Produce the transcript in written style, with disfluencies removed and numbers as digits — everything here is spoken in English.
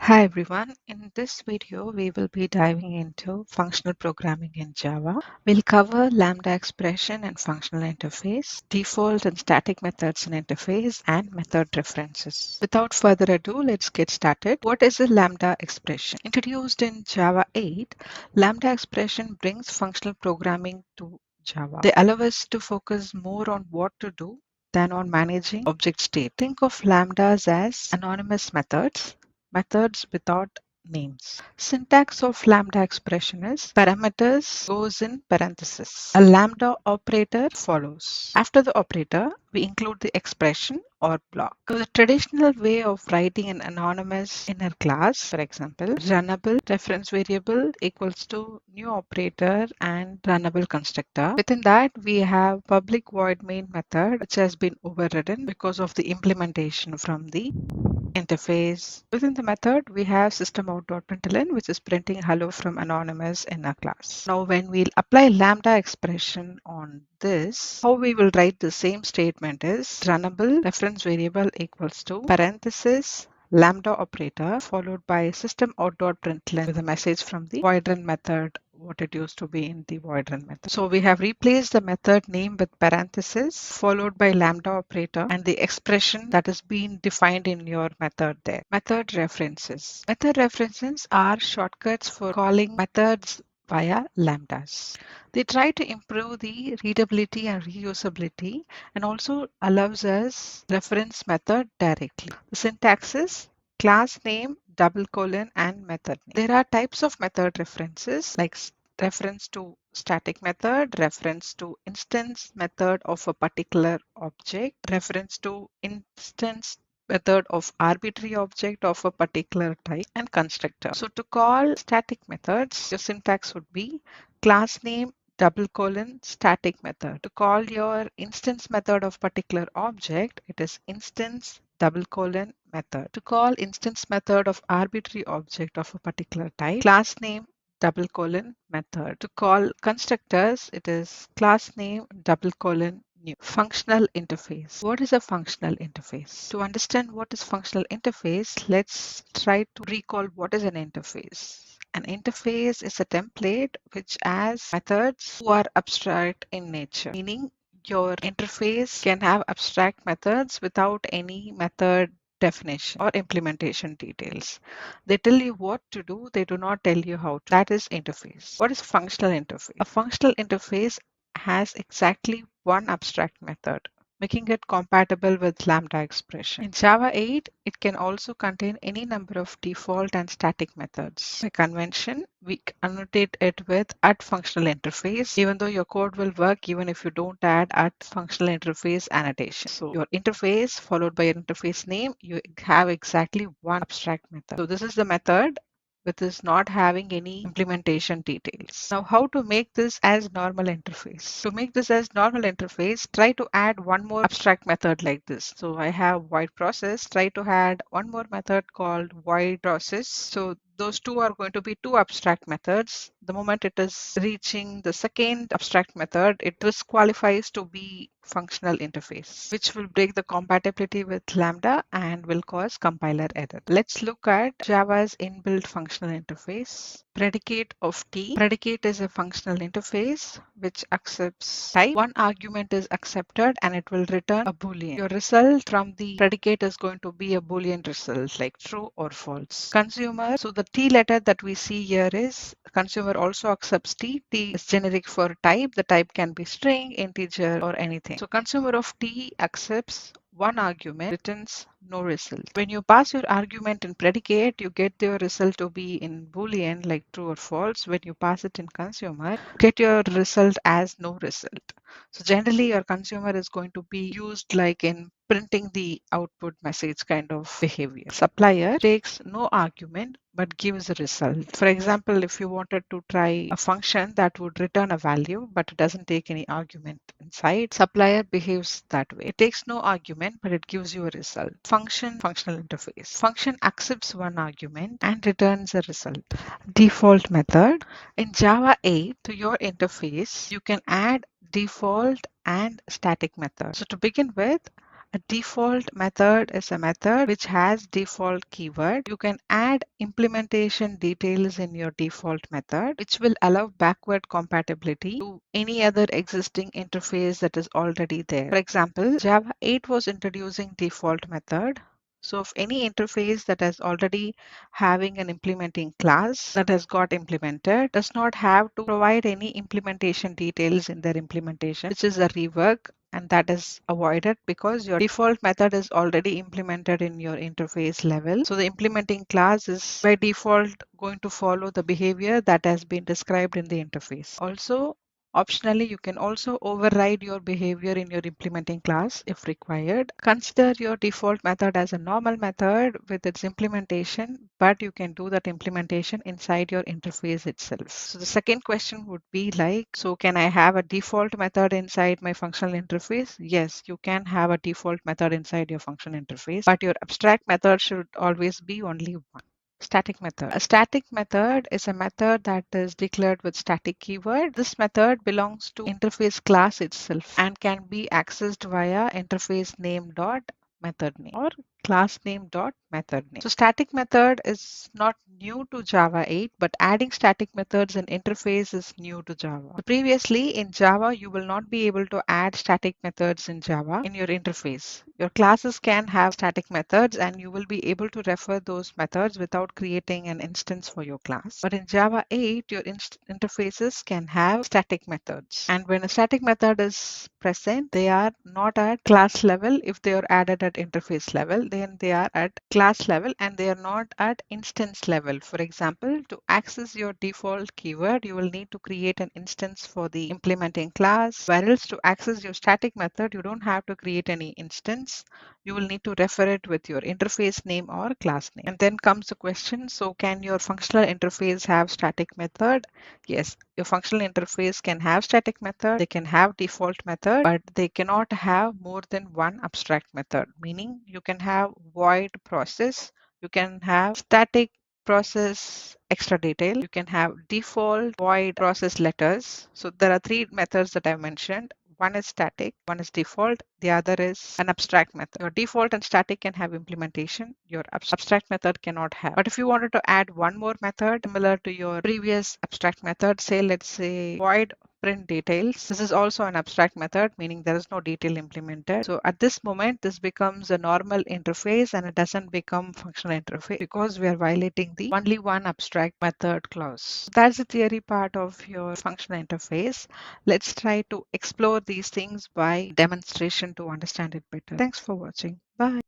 Hi everyone, in this video we will be diving into functional programming in Java. We'll cover Lambda expression and functional interface, default and static methods in interface, and method references. Without further ado, let's get started. What is a Lambda expression? Introduced in Java 8, Lambda expression brings functional programming to Java. They allow us to focus more on what to do than on managing object state. Think of lambdas as anonymous methods without names. Syntax of lambda expression is parameters goes in parentheses. A lambda operator follows. After the operator, we include the expression or block. So the traditional way of writing an anonymous inner class, for example, runnable reference variable equals to new operator and runnable constructor. Within that, we have public void main method, which has been overridden because of the implementation from the interface. Within the method, we have system.out.println, which is printing hello from anonymous in a class. Now, when we'll apply lambda expression on this, how we will write the same statement is runnable reference variable equals to parenthesis lambda operator followed by system.out.println with a message from the void run method what it used to be in the void run method. So we have replaced the method name with parenthesis followed by lambda operator and the expression that is being defined in your method there. Method references. Method references are shortcuts for calling methods via lambdas. They try to improve the readability and reusability and also allows us reference method directly. The syntax is class name double colon and method name. There are types of method references like reference to static method, reference to instance method of a particular object, reference to instance method of arbitrary object of a particular type, and constructor. So to call static methods, your syntax would be class name double colon static method. To call your instance method of particular object, it is instance double colon method. To call instance method of arbitrary object of a particular type, class name double colon method. To call constructors, it is class name double colon new. Functional interface. What is a functional interface? To understand what is functional interface, let's try to recall what is an interface. An interface is a template which has methods who are abstract in nature, meaning your interface can have abstract methods without any method definition or implementation details. They tell you what to do, they do not tell you how to. That is interface. What is functional interface? A functional interface has exactly one abstract method, making it compatible with Lambda expression. In Java 8, it can also contain any number of default and static methods. By convention, we annotate it with @functional interface, even though your code will work even if you don't add @functional interface annotation. So your interface followed by your interface name, you have exactly one abstract method. So this is the method which is not having any implementation details. Now, how to make this as normal interface? To make this as normal interface, try to add one more abstract method like this. So I have void process, try to add one more method called void process. So those two are going to be two abstract methods. The moment it is reaching the second abstract method, it disqualifies to be functional interface, which will break the compatibility with Lambda and will cause compiler error. Let's look at Java's inbuilt functional interface. Predicate of T. Predicate is a functional interface which accepts type. One argument is accepted and it will return a boolean. Your result from the predicate is going to be a boolean result like true or false. Consumer. So the T letter that we see here is consumer also accepts T. T is generic for type. The type can be string, integer, or anything. So consumer of T accepts one argument, returns no result. When you pass your argument in predicate, you get your result to be in boolean like true or false. When you pass it in consumer, get your result as no result. So generally your consumer is going to be used like in printing the output message kind of behavior. Supplier takes no argument but gives a result. For example, if you wanted to try a function that would return a value but it doesn't take any argument inside, supplier behaves that way. It takes no argument but it gives you a result. Function, functional interface. Function accepts one argument and returns a result. Default method. In Java 8, to your interface, you can add default and static methods. So to begin with, A default method is a method which has default keyword. You can add implementation details in your default method, which will allow backward compatibility to any other existing interface that is already there. For example, Java 8 was introducing default method. So if any interface that is already having an implementing class that has got implemented does not have to provide any implementation details in their implementation, which is a rework, and that is avoided because your default method is already implemented in your interface level. So the implementing class is by default going to follow the behavior that has been described in the interface. Also, optionally, you can also override your behavior in your implementing class if required. Consider your default method as a normal method with its implementation, but you can do that implementation inside your interface itself. So the second question would be like, so can I have a default method inside my functional interface? Yes, you can have a default method inside your functional interface, but your abstract method should always be only one. Static method. A static method is a method that is declared with static keyword. This method belongs to interface class itself and can be accessed via interface name dot method name or class name dot method name. So static method is not new to Java 8, but adding static methods in interface is new to Java. So previously in Java, you will not be able to add static methods in Java in your interface. Your classes can have static methods and you will be able to refer those methods without creating an instance for your class. But in Java 8, your interfaces can have static methods. And when a static method is present, they are not at class level. If they are added at interface level, then they are at class level and they are not at instance level. For example, to access your default keyword, you will need to create an instance for the implementing class, whereas to access your static method, you don't have to create any instance. You will need to refer it with your interface name or class name. And then comes the question, so can your functional interface have static method? Yes, your functional interface can have static method, they can have default method, but they cannot have more than one abstract method, meaning you can have void process, you can have static process extra detail, you can have default void process letters. So there are three methods that I mentioned. One is static, one is default, the other is an abstract method. Your default and static can have implementation, your abstract method cannot have. But if you wanted to add one more method similar to your previous abstract method, say let's say void print details. This is also an abstract method, meaning there is no detail implemented. So at this moment, this becomes a normal interface and it doesn't become functional interface because we are violating the only one abstract method clause. That's the theory part of your functional interface. Let's try to explore these things by demonstration to understand it better. Thanks for watching. Bye.